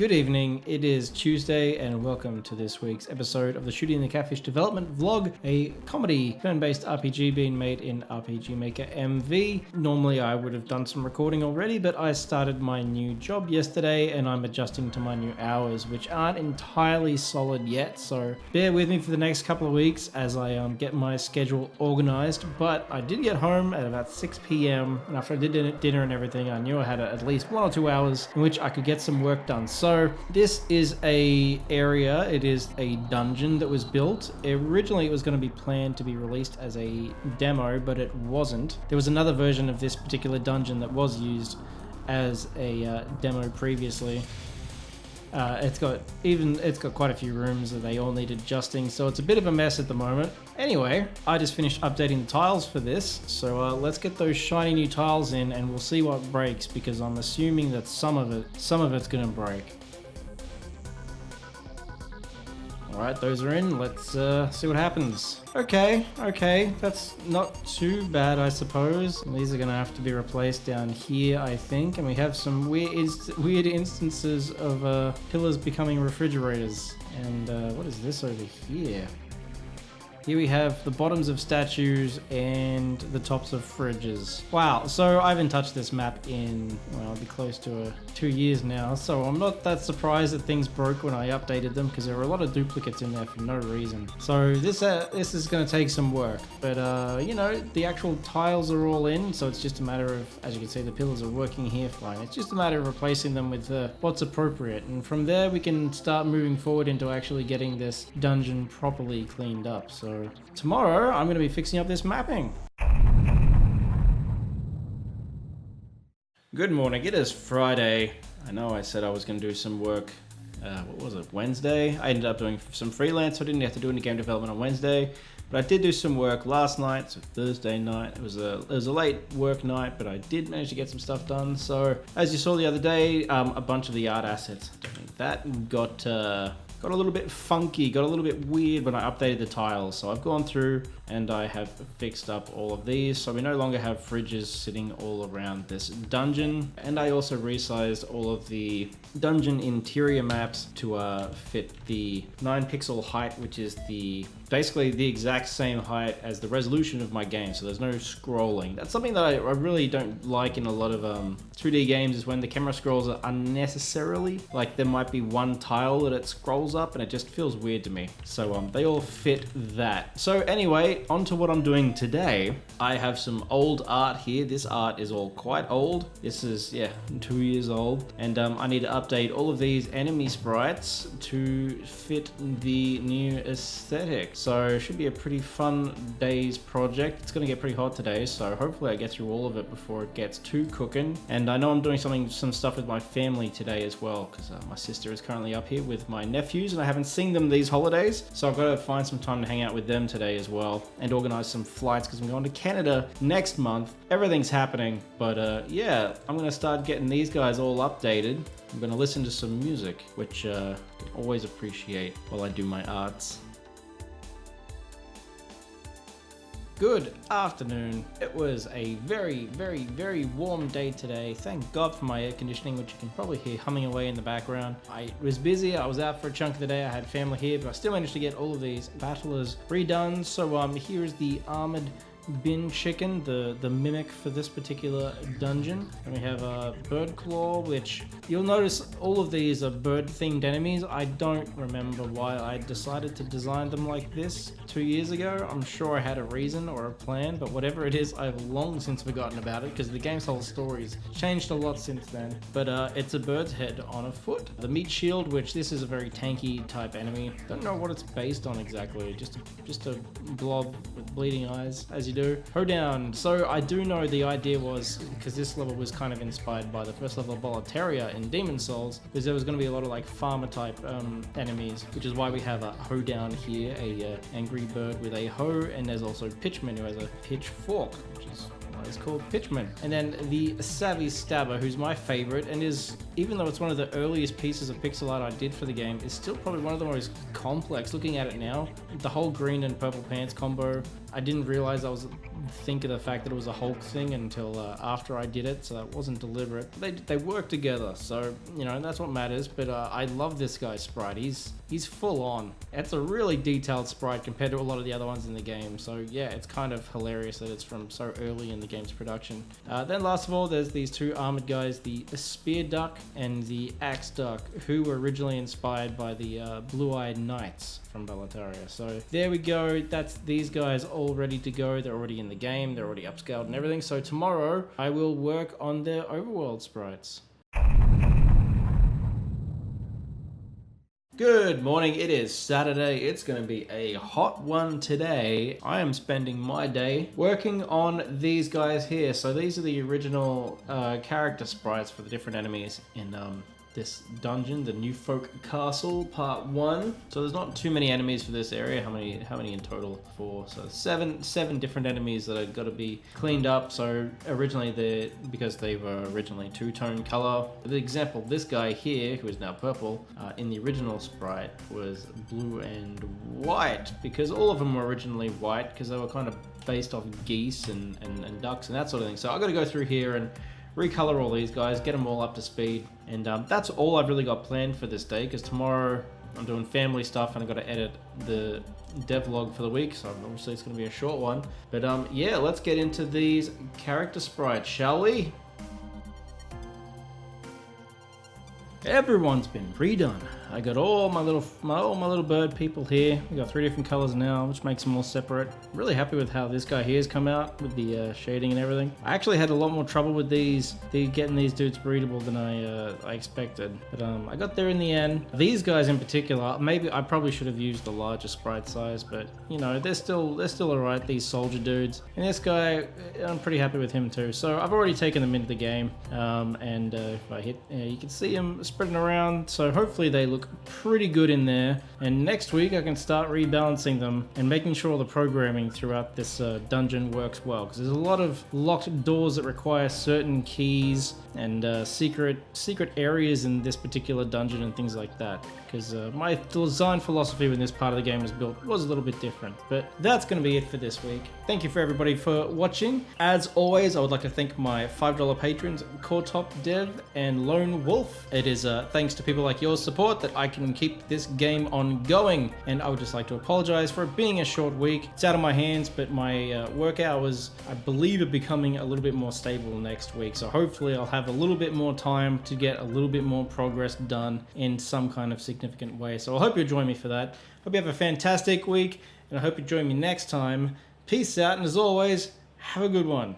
Good evening, it is Tuesday and welcome to this week's episode of the Shooting the Catfish development vlog, a comedy turn-based RPG being made in RPG Maker MV. Normally I would have done some recording already, but I started my new job yesterday and I'm adjusting to my new hours, which aren't entirely solid yet, so bear with me for the next couple of weeks as I get my schedule organized. But I did get home at about 6 p.m. and after I did dinner and everything, I knew I had at least 1 or 2 hours in which I could get some work done. So this is it is a dungeon that was built. Originally it was going to be planned to be released as a demo, but it wasn't. There was another version of this particular dungeon that was used as a demo previously. It's got quite a few rooms that they all need adjusting, so it's a bit of a mess at the moment. Anyway, I just finished updating the tiles for this, so let's get those shiny new tiles in and we'll see what breaks, because I'm assuming that some of it's gonna break. Alright, those are in. Let's see what happens. Okay, that's not too bad, I suppose. These are gonna have to be replaced down here, I think. And we have some weird instances of pillars becoming refrigerators. And what is this over here? Here we have the bottoms of statues and the tops of fridges. Wow, so I haven't touched this map in, well, it'll be close to 2 years now, so I'm not that surprised that things broke when I updated them, because there were a lot of duplicates in there for no reason. So this is going to take some work, but you know, the actual tiles are all in, so it's just a matter of, as you can see, the pillars are working here fine. It's just a matter of replacing them with what's appropriate, and from there we can start moving forward into actually getting this dungeon properly cleaned up. So tomorrow I'm going to be fixing up this mapping. Good morning, it is Friday. I know I said I was going to do some work, what was it, Wednesday? I ended up doing some freelance, so I didn't have to do any game development on Wednesday. But I did do some work last night, so Thursday night. It was a late work night, but I did manage to get some stuff done. So as you saw the other day, a bunch of the art assets, that got a little bit funky, got a little bit weird when I updated the tiles. So I've gone through and I have fixed up all of these. So we no longer have fridges sitting all around this dungeon. And I also resized all of the dungeon interior maps to fit the 9 pixel height, which is basically the exact same height as the resolution of my game. So there's no scrolling. That's something that I really don't like in a lot of 2D games, is when the camera scrolls are unnecessarily. Like there might be one tile that it scrolls up and it just feels weird to me. So they all fit that. So anyway, on to what I'm doing today. I have some old art here. This art is all quite old. This is, 2 years old. And I need to update all of these enemy sprites to fit the new aesthetic. So it should be a pretty fun day's project. It's going to get pretty hot today, so hopefully I get through all of it before it gets too cooking. And I know I'm doing some stuff with my family today as well, because my sister is currently up here with my nephews and I haven't seen them these holidays. So I've got to find some time to hang out with them today as well and organize some flights, because I'm going to Canada next month. Everything's happening, but yeah, I'm going to start getting these guys all updated. I'm going to listen to some music, which I always appreciate while I do my arts. Good afternoon. It was a very, very, very warm day today. Thank God for my air conditioning, which you can probably hear humming away in the background. I was busy. I was out for a chunk of the day. I had family here, but I still managed to get all of these battlers redone. So here is the armored bin chicken, the mimic for this particular dungeon. And we have a bird claw, which you'll notice all of these are bird themed enemies. I don't remember why I decided to design them like this 2 years ago. I'm sure I had a reason or a plan, but whatever it is, I've long since forgotten about it, because the game's whole story's changed a lot since then. But it's a bird's head on a foot. The meat shield, which this is a very tanky type enemy. Don't know what it's based on exactly. Just a blob with bleeding eyes, as you do. Hoedown. So I do know the idea was, because this level was kind of inspired by the first level of Boletaria in Demon Souls, because there was going to be a lot of like farmer type enemies, which is why we have a Hoedown here, a angry bird with a hoe, and there's also Pitchman, who has a pitchfork, which is is called Pitchman. And then the Savvy Stabber, who's my favorite, and is, even though it's one of the earliest pieces of pixel art I did for the game, is still probably one of the most complex looking at it now. The whole green and purple pants combo, I didn't realize I was thinking of the fact that it was a Hulk thing until after I did it, so that wasn't deliberate. They work together, so you know that's what matters. But I love this guy's sprite. He's full on. It's a really detailed sprite compared to a lot of the other ones in the game. So yeah, it's kind of hilarious that it's from so early in the game's production. Then last of all, there's these two armored guys, the Spear Duck and the Axe Duck, who were originally inspired by the Blue-Eyed Knights from Bellataria. So there we go. That's these guys all ready to go. They're already in the game. They're already upscaled and everything. So tomorrow I will work on their overworld sprites. Good morning, it is Saturday. It's going to be a hot one today. I am spending my day working on these guys here. So these are the original character sprites for the different enemies in this dungeon, the New Folk Castle Part 1. So there's not too many enemies for this area. How many in total? 4. So seven different enemies that have got to be cleaned up. So originally because they were originally two-tone color. For the example, this guy here, who is now purple, in the original sprite was blue and white, because all of them were originally white because they were kind of based off geese and ducks and that sort of thing. So I got to go through here and recolor all these guys, get them all up to speed, and that's all I've really got planned for this day, because tomorrow I'm doing family stuff and I've got to edit the devlog for the week, so obviously it's going to be a short one. But yeah, let's get into these character sprites, shall we? Everyone's been redone. I got all my little bird people here. We got 3 different colors now, which makes them all separate. Really happy with how this guy here has come out with the shading and everything. I actually had a lot more trouble with getting these dudes breedable than I expected, but I got there in the end. These guys in particular, maybe I probably should have used a larger sprite size, but you know they're still alright. These soldier dudes, and this guy, I'm pretty happy with him too. So I've already taken them into the game, and if I hit, you can see them spreading around. So hopefully they look pretty good in there, and next week I can start rebalancing them and making sure the programming throughout this dungeon works well, because there's a lot of locked doors that require certain keys and secret areas in this particular dungeon and things like that, because my design philosophy when this part of the game was built was a little bit different. But that's going to be it for this week. Thank you for everybody for watching. As always, I would like to thank my $5 patrons, Cortop Dev and Lone Wolf. It is thanks to people like your support that I can keep this game on going, and I would just like to apologize for it being a short week. It's out of my hands, but my work hours, I believe, are becoming a little bit more stable next week, so hopefully I'll have a little bit more time to get a little bit more progress done in some kind of significant way. So I hope you'll join me for that. Hope you have a fantastic week, and I hope you join me next time. Peace out, and as always, have a good one.